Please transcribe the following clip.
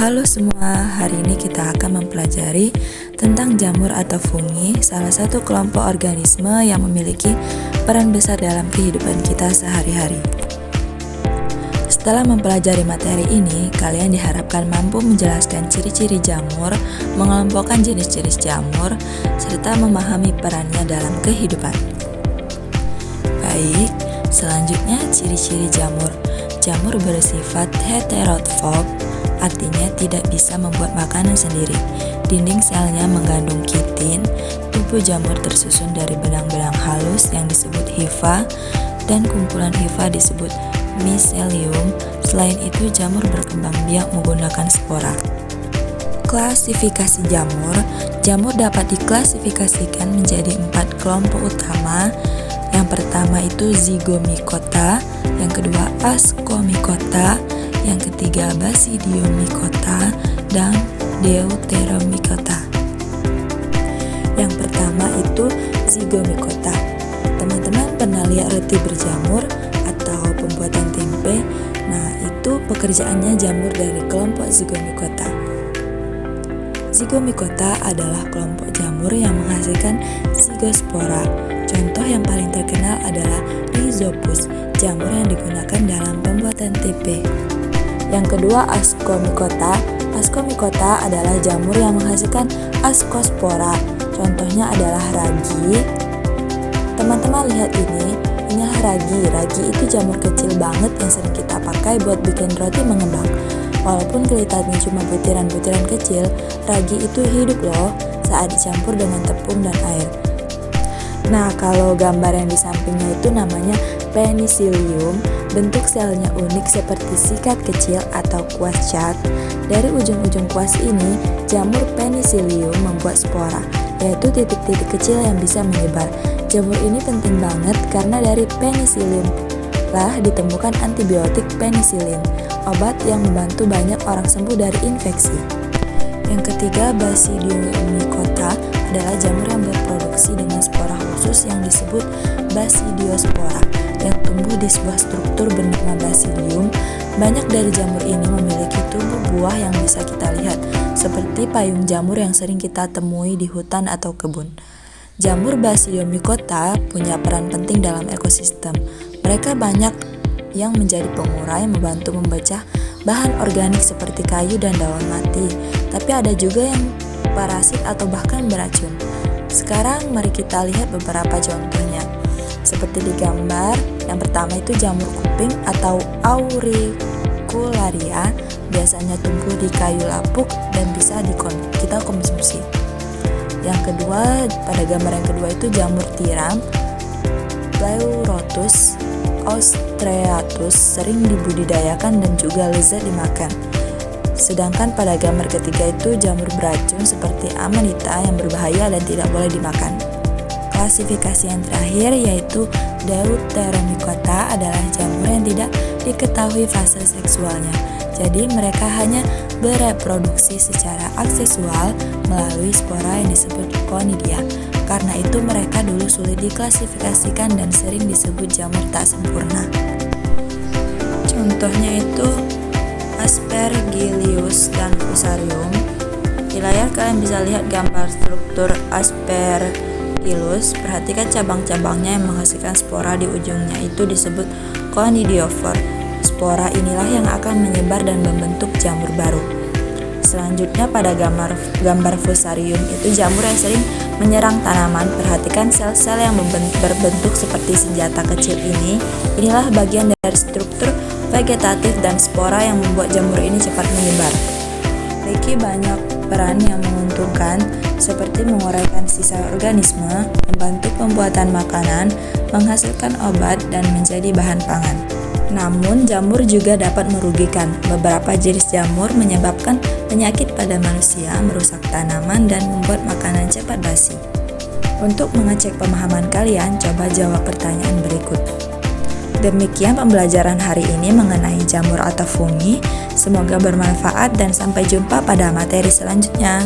Halo semua, hari ini kita akan mempelajari tentang jamur atau fungi, salah satu kelompok organisme yang memiliki peran besar dalam kehidupan kita sehari-hari. Setelah mempelajari materi ini, kalian diharapkan mampu menjelaskan ciri-ciri jamur, mengelompokkan jenis-jenis jamur, serta memahami perannya dalam kehidupan. Baik, selanjutnya ciri-ciri jamur. Jamur bersifat heterotrof, artinya tidak bisa membuat makanan sendiri. Dinding selnya mengandung kitin. Tubuh jamur tersusun dari benang-benang halus yang disebut hifa, dan kumpulan hifa disebut miselium. Selain itu, jamur berkembang biak menggunakan spora. Klasifikasi jamur. Jamur dapat diklasifikasikan menjadi 4 kelompok utama. Yang pertama itu zygomicota, yang kedua ascomycota, yang ketiga basidiomycota, dan deuteromycota. Yang pertama itu zygomicota. Teman-teman pernah lihat roti berjamur atau pembuatan tempe? Nah, itu pekerjaannya jamur dari kelompok zygomicota. Zygomicota adalah kelompok jamur yang menghasilkan zygospora. Contoh yang paling terkenal adalah Rhizopus, jamur yang digunakan dalam pembuatan tempe. Yang kedua, ascomycota. Ascomycota adalah jamur yang menghasilkan ascospora. Contohnya adalah ragi. Teman-teman lihat inilah ragi. Ragi itu jamur kecil banget yang sering kita pakai buat bikin roti mengembang. Walaupun kelihatannya cuma butiran-butiran kecil, ragi itu hidup loh saat dicampur dengan tepung dan air. Nah, kalau gambar yang di sampingnya itu namanya penicillium. Bentuk selnya unik seperti sikat kecil atau kuas cat. Dari ujung-ujung kuas ini, jamur penicillium membuat spora, yaitu titik-titik kecil yang bisa menyebar. Jamur ini penting banget karena dari penicillium lah ditemukan antibiotik penicillin, obat yang membantu banyak orang sembuh dari infeksi. Yang ketiga, basidiomycota adalah jamur yang berproduksi dengan spora khusus yang disebut basidiospora, yang tumbuh di sebuah struktur bernama basidium. Banyak dari jamur ini memiliki tubuh buah yang bisa kita lihat, seperti payung jamur yang sering kita temui di hutan atau kebun. Jamur basidiomycota punya peran penting dalam ekosistem. Mereka banyak yang menjadi pengurai, membantu memecah bahan organik seperti kayu dan daun mati. Tapi ada juga yang parasit atau bahkan beracun. Sekarang mari kita lihat beberapa contohnya. Seperti di gambar, yang pertama itu jamur kuping atau Auricularia, biasanya tumbuh di kayu lapuk dan bisa kita konsumsi. Yang kedua, pada gambar yang kedua itu jamur tiram, Pleurotus ostreatus, sering dibudidayakan dan juga lezat dimakan. Sedangkan pada gambar ketiga itu jamur beracun seperti amanita yang berbahaya dan tidak boleh dimakan. Klasifikasi yang terakhir yaitu deuteromycota adalah jamur yang tidak diketahui fase seksualnya. Jadi mereka hanya bereproduksi secara aksesual melalui spora yang disebut conidia. Karena itu mereka dulu sulit diklasifikasikan dan sering disebut jamur tak sempurna. Contohnya itu Aspergillus dan Fusarium. Di layar kalian bisa lihat gambar struktur Aspergillus. Perhatikan cabang-cabangnya yang menghasilkan spora di ujungnya itu disebut conidiophore. Spora inilah yang akan menyebar dan membentuk jamur baru. Selanjutnya pada gambar Fusarium itu jamur yang sering menyerang tanaman. Perhatikan sel-sel yang berbentuk seperti senjata kecil ini. Inilah bagian dari struktur vegetatif dan spora yang membuat jamur ini cepat menyebar. Memiliki banyak peran yang menguntungkan seperti menguraikan sisa organisme, membantu pembuatan makanan, menghasilkan obat, dan menjadi bahan pangan. Namun, jamur juga dapat merugikan. Beberapa jenis jamur menyebabkan penyakit pada manusia, merusak tanaman, dan membuat makanan cepat basi. Untuk mengecek pemahaman kalian, coba jawab pertanyaan berikut. Demikian pembelajaran hari ini mengenai jamur atau fungi. Semoga bermanfaat dan sampai jumpa pada materi selanjutnya.